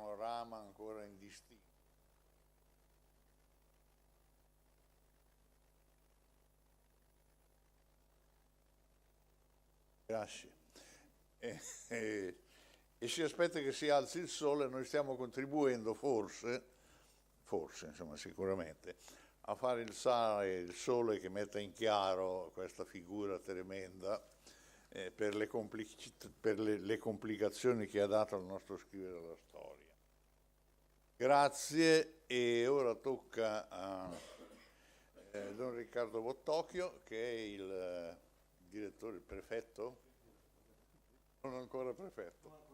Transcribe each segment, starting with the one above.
panorama ancora indistinto. Grazie. E si aspetta che si alzi il sole, noi stiamo contribuendo forse insomma sicuramente, a fare il sole che metta in chiaro questa figura tremenda per le complicazioni che ha dato al nostro scrivere la storia. Grazie, e ora tocca a Don Riccardo Bottocchio, che è il direttore, il prefetto? Non ancora prefetto.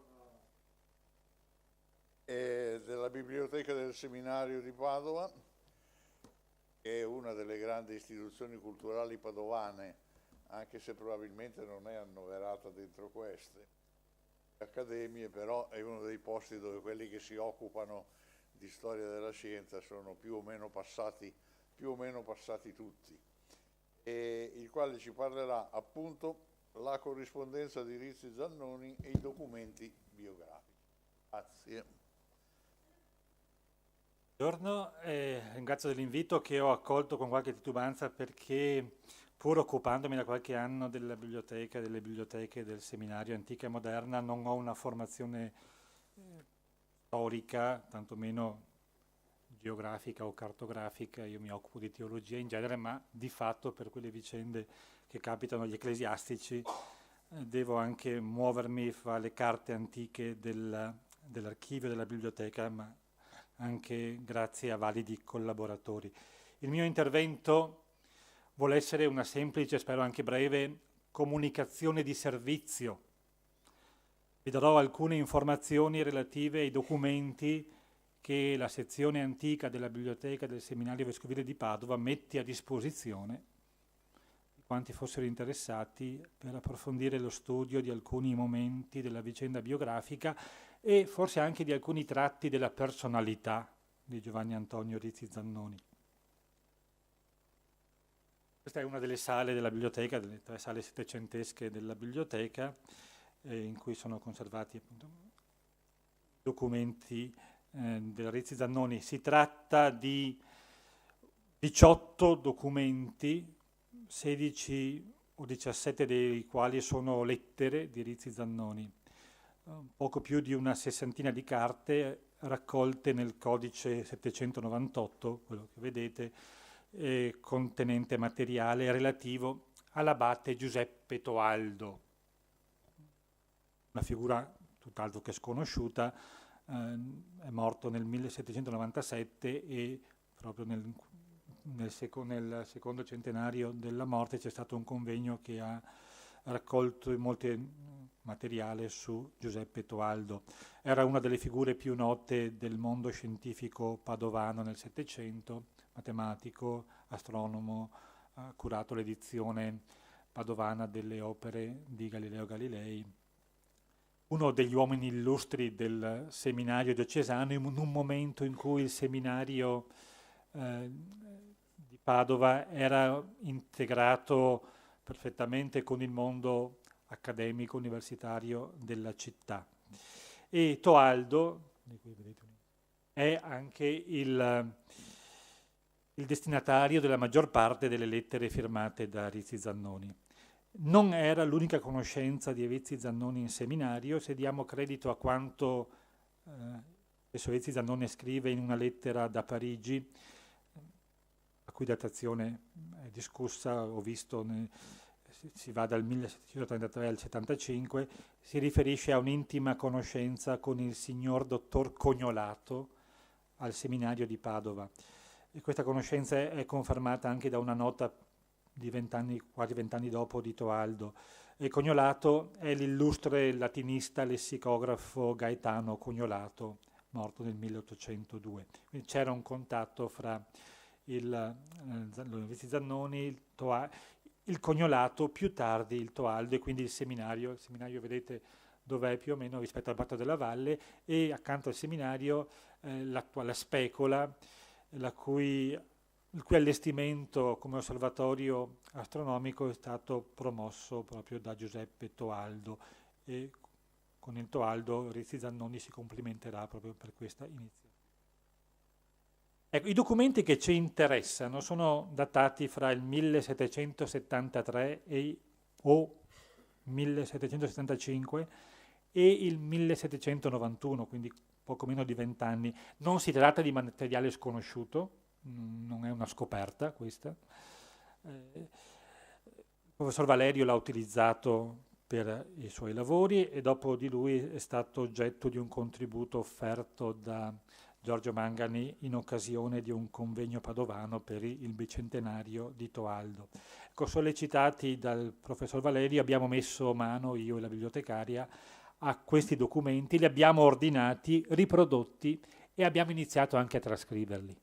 Della Biblioteca del Seminario di Padova, che è una delle grandi istituzioni culturali padovane, anche se probabilmente non è annoverata dentro queste accademie, però è uno dei posti dove quelli che si occupano di storia della scienza sono più o meno passati tutti, e il quale ci parlerà appunto la corrispondenza di Rizzi Zannoni e i documenti biografici. Grazie. Buongiorno, ringrazio dell'invito che ho accolto con qualche titubanza, perché pur occupandomi da qualche anno della biblioteca, delle biblioteche del seminario antica e moderna, non ho una formazione storica, tantomeno geografica o cartografica. Io mi occupo di teologia in genere, ma di fatto per quelle vicende che capitano agli ecclesiastici devo anche muovermi fra le carte antiche dell'archivio della biblioteca, ma anche grazie a validi collaboratori. Il mio intervento vuole essere una semplice, spero anche breve, comunicazione di servizio. Vi darò alcune informazioni relative ai documenti che la sezione antica della Biblioteca del Seminario Vescovile di Padova mette a disposizione di quanti fossero interessati per approfondire lo studio di alcuni momenti della vicenda biografica e forse anche di alcuni tratti della personalità di Giovanni Antonio Rizzi Zannoni. Questa è una delle sale della biblioteca, delle 3 sale settecentesche della biblioteca, in cui sono conservati appunto documenti del Rizzi Zannoni. Si tratta di 18 documenti, 16 o 17 dei quali sono lettere di Rizzi Zannoni. Poco più di una sessantina di carte raccolte nel codice 798, quello che vedete, contenente materiale relativo all'abate Giuseppe Toaldo, una figura tutt'altro che sconosciuta. È morto nel 1797 e proprio nel secondo centenario della morte c'è stato un convegno che ha raccolto molto materiale su Giuseppe Toaldo. Era una delle figure più note del mondo scientifico padovano nel Settecento, matematico, astronomo, ha curato l'edizione padovana delle opere di Galileo Galilei. Uno degli uomini illustri del seminario diocesano, in un momento in cui il seminario di Padova era integrato perfettamente con il mondo accademico universitario della città. E Toaldo, di cui vedete, è anche il destinatario della maggior parte delle lettere firmate da Rizzi Zannoni. Non era l'unica conoscenza di Rizzi Zannoni in seminario, se diamo credito a quanto Rizzi Zannoni scrive in una lettera da Parigi, la cui datazione è discussa, ho visto si va dal 1733 al 75, si riferisce a un'intima conoscenza con il signor dottor Cognolato al seminario di Padova. E questa conoscenza è confermata anche da una nota di quasi 20 anni dopo di Toaldo. E Cognolato è l'illustre latinista lessicografo Gaetano Cognolato, morto nel 1802. Quindi c'era un contatto fra Rizzi Zannoni, il Cognolato, più tardi il Toaldo, e quindi il seminario. Il seminario vedete dov'è più o meno rispetto al Prato della Valle, e accanto al seminario l'attuale Specola, il cui allestimento come osservatorio astronomico è stato promosso proprio da Giuseppe Toaldo, e con il Toaldo Rizzi Zannoni si complimenterà proprio per questa iniziativa. Ecco, i documenti che ci interessano sono datati fra il 1773 o 1775 e il 1791, quindi poco meno di 20 anni. Non si tratta di materiale sconosciuto, non è una scoperta questa. Il professor Valerio l'ha utilizzato per i suoi lavori e dopo di lui è stato oggetto di un contributo offerto da Giorgio Mangani in occasione di un convegno padovano per il bicentenario di Toaldo. Ecco, sollecitati dal professor Valerio abbiamo messo mano, io e la bibliotecaria, a questi documenti, li abbiamo ordinati, riprodotti e abbiamo iniziato anche a trascriverli.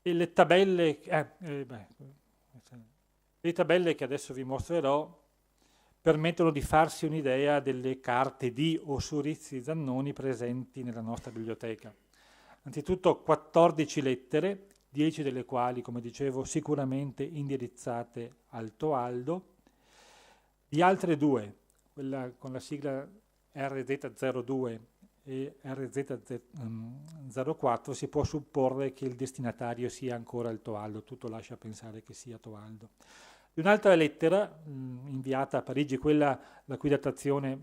E le tabelle che adesso vi mostrerò permettono di farsi un'idea delle carte di o su Rizzi Zannoni presenti nella nostra biblioteca. Anzitutto 14 lettere, 10 delle quali, come dicevo, sicuramente indirizzate al Toaldo. Di altre due, quella con la sigla RZ02 e RZ04, si può supporre che il destinatario sia ancora il Toaldo, tutto lascia pensare che sia Toaldo. Di un'altra lettera inviata a Parigi, quella la cui datazione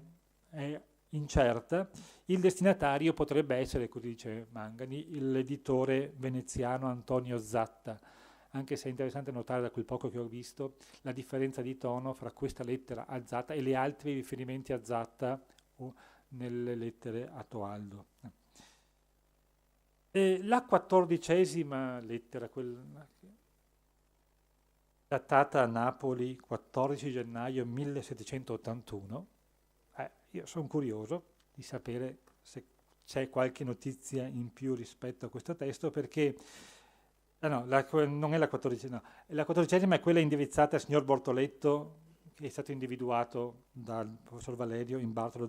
è incerta, il destinatario potrebbe essere, così dice Mangani, l'editore veneziano Antonio Zatta, anche se è interessante notare da quel poco che ho visto la differenza di tono fra questa lettera a Zatta e gli altri riferimenti a Zatta nelle lettere a Toaldo. E la 14ª lettera, datata a Napoli 14 gennaio 1781, io sono curioso di sapere se c'è qualche notizia in più rispetto a questo testo, perché non è la 14ª, no, la 14ª è quella indirizzata al signor Bortoletto, che è stato individuato dal professor Valerio in Bartolo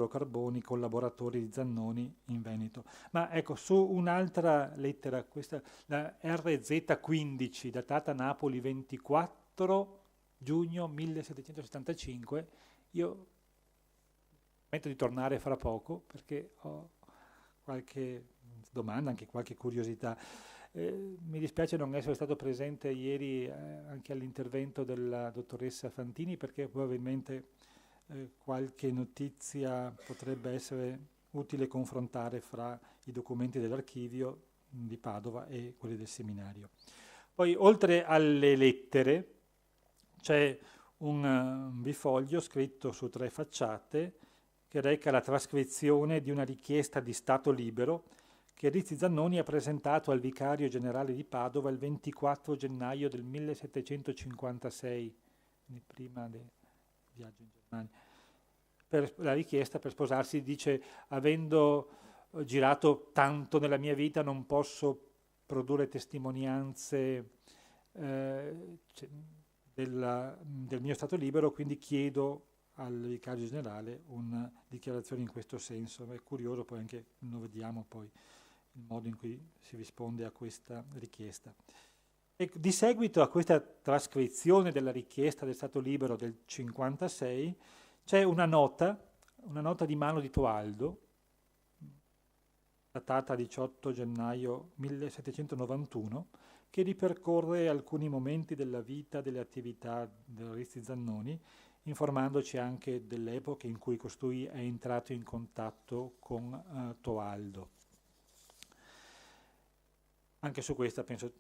Carboni, collaboratori di Zannoni in Veneto. Ma ecco, su un'altra lettera, questa, la RZ15, datata a Napoli 24 giugno 1775, io metto di tornare fra poco perché ho qualche domanda, anche qualche curiosità. Mi dispiace non essere stato presente ieri anche all'intervento della dottoressa Fantini, perché probabilmente qualche notizia potrebbe essere utile confrontare fra i documenti dell'archivio di Padova e quelli del seminario. Poi, oltre alle lettere, c'è un bifoglio scritto su 3 facciate che reca la trascrizione di una richiesta di stato libero che Rizzi Zannoni ha presentato al vicario generale di Padova il 24 gennaio del 1756, prima del viaggio in Germania. Per la richiesta per sposarsi dice: avendo girato tanto nella mia vita non posso produrre testimonianze del mio stato libero, quindi chiedo al vicario generale una dichiarazione in questo senso. È curioso, poi anche lo vediamo poi il modo in cui si risponde a questa richiesta. E di seguito a questa trascrizione della richiesta del Stato libero del 56 c'è una nota di mano di Toaldo, datata 18 gennaio 1791, che ripercorre alcuni momenti della vita, delle attività del Rizzi Zannoni, informandoci anche dell'epoca in cui costui è entrato in contatto con Toaldo. Anche su questa penso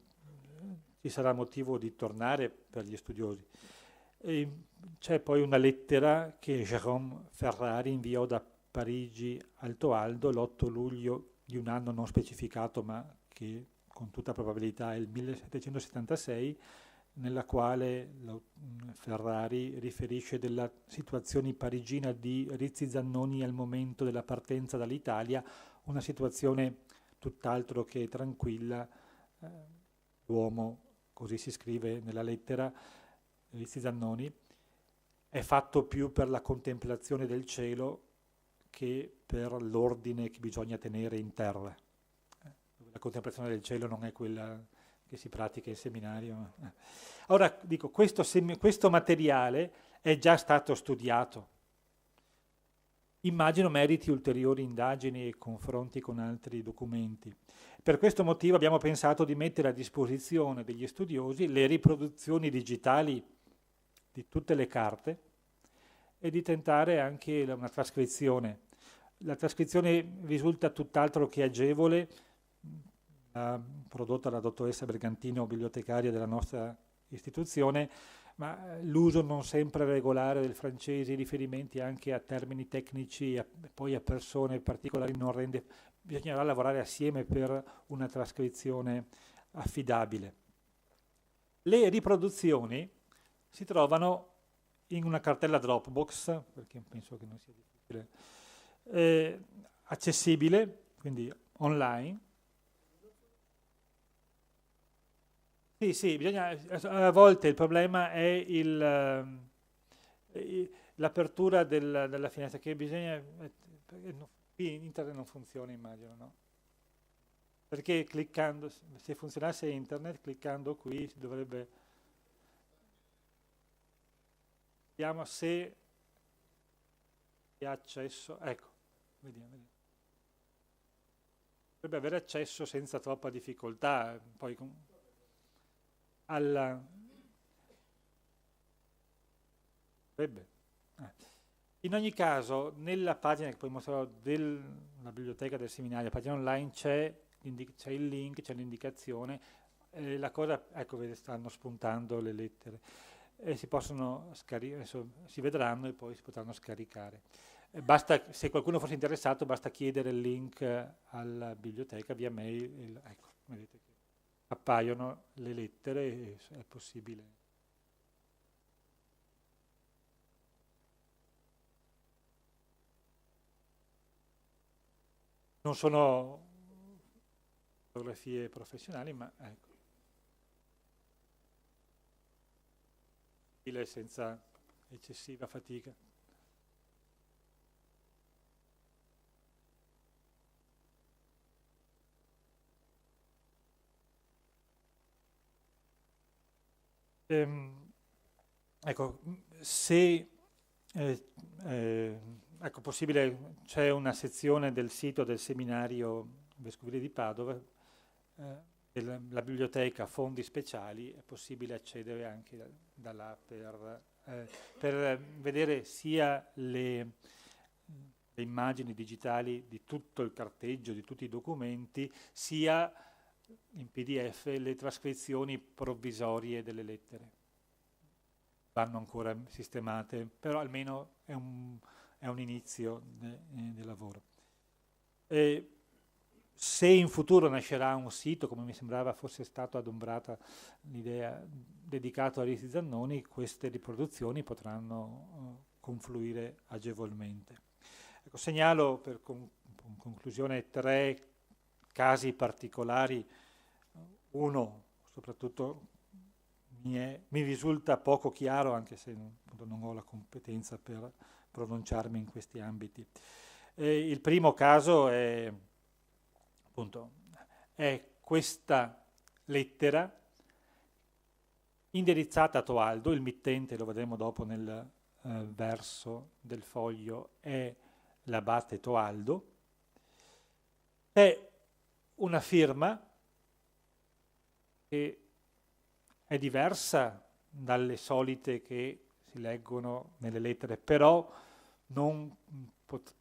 ci sarà motivo di tornare per gli studiosi. C'è poi una lettera che Jérôme Ferrari inviò da Parigi al Toaldo l'8 luglio di un anno non specificato, ma che con tutta probabilità è il 1776, nella quale Ferrari riferisce della situazione parigina di Rizzi Zannoni al momento della partenza dall'Italia, una situazione tutt'altro che tranquilla. L'uomo, così si scrive nella lettera, Rizzi Zannoni, è fatto più per la contemplazione del cielo che per l'ordine che bisogna tenere in terra. La contemplazione del cielo non è quella che si pratica in seminario. Ora, dico, questo materiale è già stato studiato. Immagino meriti ulteriori indagini e confronti con altri documenti. Per questo motivo abbiamo pensato di mettere a disposizione degli studiosi le riproduzioni digitali di tutte le carte e di tentare anche una trascrizione. La trascrizione risulta tutt'altro che agevole, prodotta dalla dottoressa Bergantino, bibliotecaria della nostra istituzione, ma l'uso non sempre regolare del francese, i riferimenti anche a termini tecnici, poi a persone particolari, non rende, bisognerà lavorare assieme per una trascrizione affidabile. Le riproduzioni si trovano in una cartella Dropbox, perché penso che non sia difficile, accessibile, quindi online. Sì, a volte il problema è l'apertura della finestra, che bisogna, qui internet non funziona, immagino, no? Perché cliccando, se funzionasse internet, cliccando qui si dovrebbe, vediamo se ha accesso, ecco, vediamo. Dovrebbe avere accesso senza troppa difficoltà, poi in ogni caso, nella pagina che poi mostrerò della biblioteca del seminario, la pagina online c'è il link, c'è l'indicazione, la cosa, ecco, vede, stanno spuntando le lettere, e si possono scaricare, adesso si vedranno e poi si potranno scaricare. Basta, se qualcuno fosse interessato, basta chiedere il link alla biblioteca via mail, ecco, vedete che appaiono le lettere e è possibile. Non sono fotografie professionali, ma ecco, senza eccessiva fatica. Ecco, se ecco, possibile, c'è una sezione del sito del seminario vescovile di Padova, della biblioteca Fondi Speciali, è possibile accedere anche da là per vedere sia le immagini digitali di tutto il carteggio, di tutti i documenti, sia in PDF le trascrizioni provvisorie delle lettere. Vanno ancora sistemate, però almeno è un inizio del lavoro. Se in futuro nascerà un sito, come mi sembrava fosse stato adombrata l'idea, dedicato a Risi Zannoni, queste riproduzioni potranno confluire agevolmente. Ecco, segnalo per conclusione 3 casi particolari. Uno, soprattutto, mi risulta poco chiaro, anche se appunto, non ho la competenza per pronunciarmi in questi ambiti. Il primo caso è, appunto, è questa lettera indirizzata a Toaldo, il mittente, lo vedremo dopo nel verso del foglio, è l'abate Toaldo, è una firma che è diversa dalle solite che si leggono nelle lettere, però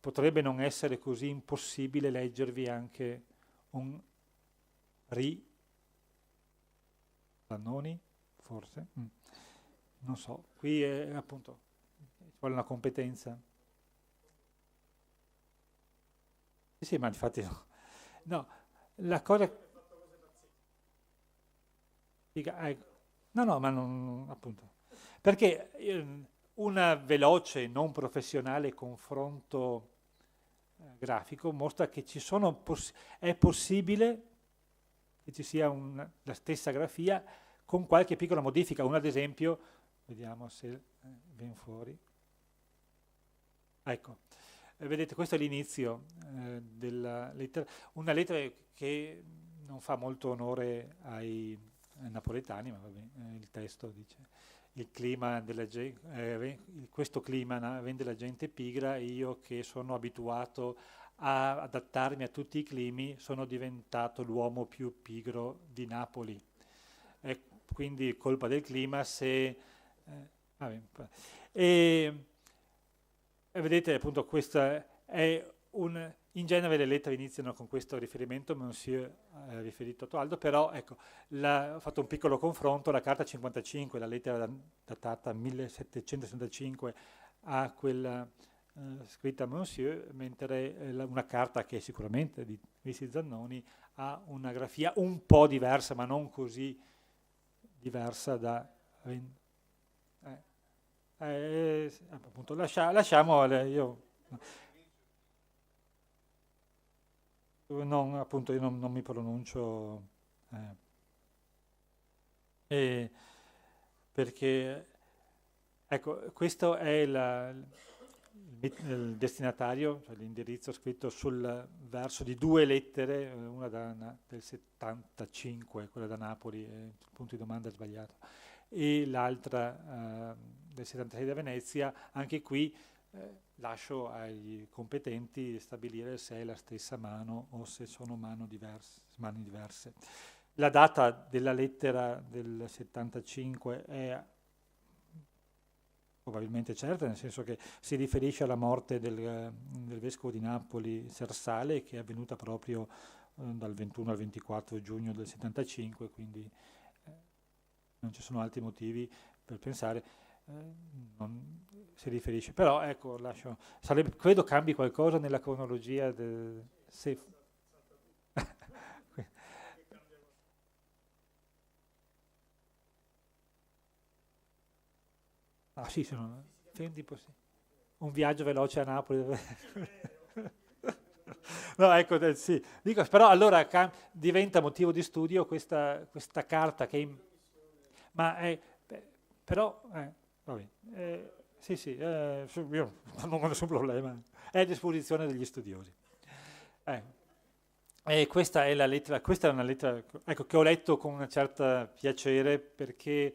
potrebbe non essere così impossibile leggervi anche un Zannoni, forse? Non so, qui è appunto, ci vuole una competenza. Sì, ma infatti no, la cosa... No, ma non, appunto, perché un veloce, non professionale confronto grafico mostra che è possibile che ci sia la stessa grafia con qualche piccola modifica. Ad esempio, vediamo se viene fuori. Ecco, vedete, questo è l'inizio della lettera, una lettera che non fa molto onore ai napoletani, ma va bene, il testo dice. il clima questo clima rende la gente pigra, e io che sono abituato a adattarmi a tutti i climi sono diventato l'uomo più pigro di Napoli. È quindi colpa del clima se... vabbè, e, e vedete appunto questa è in genere le lettere iniziano con questo riferimento, Monsieur riferito a Toaldo, però ecco, ho fatto un piccolo confronto, la carta 55, la lettera datata 1765 a quella scritta a Monsieur, mentre una carta che è sicuramente di Rizzi Zannoni ha una grafia un po' diversa, ma non così diversa da... appunto, lasciamo, io... appunto, io non mi pronuncio perché, ecco, questo è il destinatario, cioè l'indirizzo scritto sul verso di due lettere, una del 75, quella da Napoli, il punto di domanda è sbagliato, e l'altra del 76 da Venezia. Anche qui lascio ai competenti stabilire se è la stessa mano o se sono mani diverse. La data della lettera del 75 è probabilmente certa, nel senso che si riferisce alla morte del vescovo di Napoli Sersale, che è avvenuta proprio dal 21 al 24 giugno del 75, quindi non ci sono altri motivi per pensare. Non si riferisce, però ecco, credo cambi qualcosa nella cronologia sì. Ah sì, sono un viaggio veloce a Napoli. No, ecco, sì. Dico, però allora diventa motivo di studio questa carta ma però vabbè, sì, io non ho nessun problema, è a disposizione degli studiosi. E questa è questa è una lettera, ecco, che ho letto con un certo piacere, perché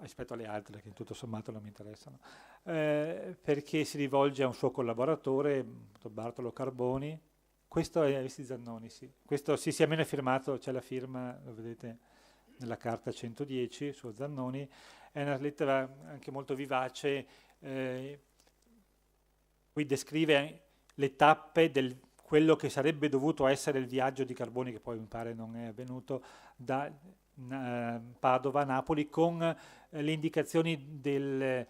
rispetto alle altre che tutto sommato non mi interessano, perché si rivolge a un suo collaboratore, Bartolo Carboni. Questo è Rizzi Zannoni, sì. Questo sì, almeno è firmato, c'è la firma, lo vedete nella carta 110 su Zannoni. È una lettera anche molto vivace, qui descrive le tappe quello che sarebbe dovuto essere il viaggio di Carboni, che poi mi pare non è avvenuto, da Padova a Napoli, con le indicazioni delle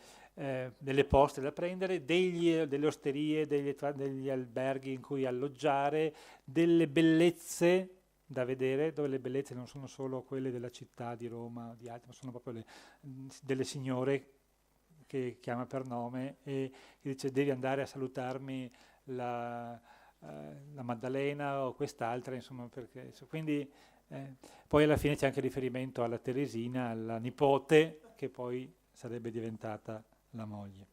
poste da prendere, delle osterie, degli alberghi in cui alloggiare, delle bellezze da vedere, dove le bellezze non sono solo quelle della città di Roma o di altri, ma sono proprio delle signore che chiama per nome e che dice: devi andare a salutarmi la Maddalena o quest'altra, insomma, perché quindi poi alla fine c'è anche riferimento alla Teresina, alla nipote, che poi sarebbe diventata la moglie.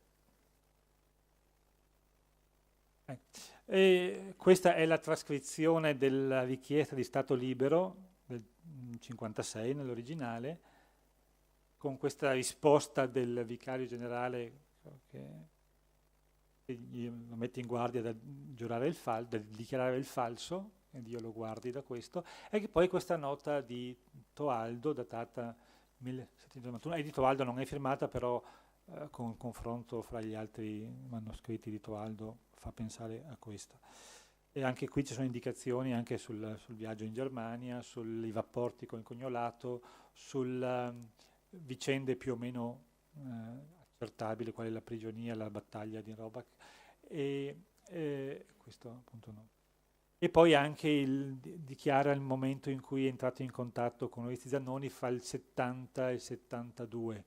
E questa è la trascrizione della richiesta di Stato libero del 56 nell'originale, con questa risposta del vicario generale che lo mette in guardia da dichiarare il falso, e Dio lo guardi da questo, e che poi questa nota di Toaldo datata 1791, e di Toaldo non è firmata, però con confronto fra gli altri manoscritti di Toaldo fa pensare a questo. E anche qui ci sono indicazioni anche sul viaggio in Germania, sui rapporti con il cognato, sulle vicende più o meno accertabili, quale la prigionia, la battaglia di Robach, e questo appunto no. E poi anche dichiara il momento in cui è entrato in contatto con Rizzi Zannoni, fra il 70 e il 72,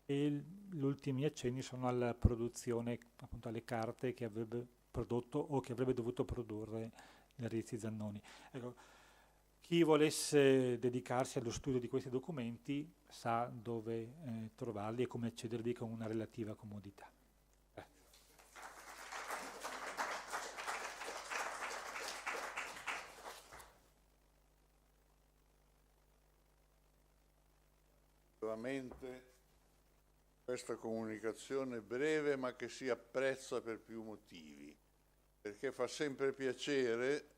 e gli ultimi accenni sono alla produzione, appunto alle carte che avrebbe prodotto o che avrebbe dovuto produrre Rizzi Zannoni. Ecco, chi volesse dedicarsi allo studio di questi documenti sa dove trovarli e come accedervi con una relativa comodità. solamente questa comunicazione breve ma che si apprezza per più motivi, perché fa sempre piacere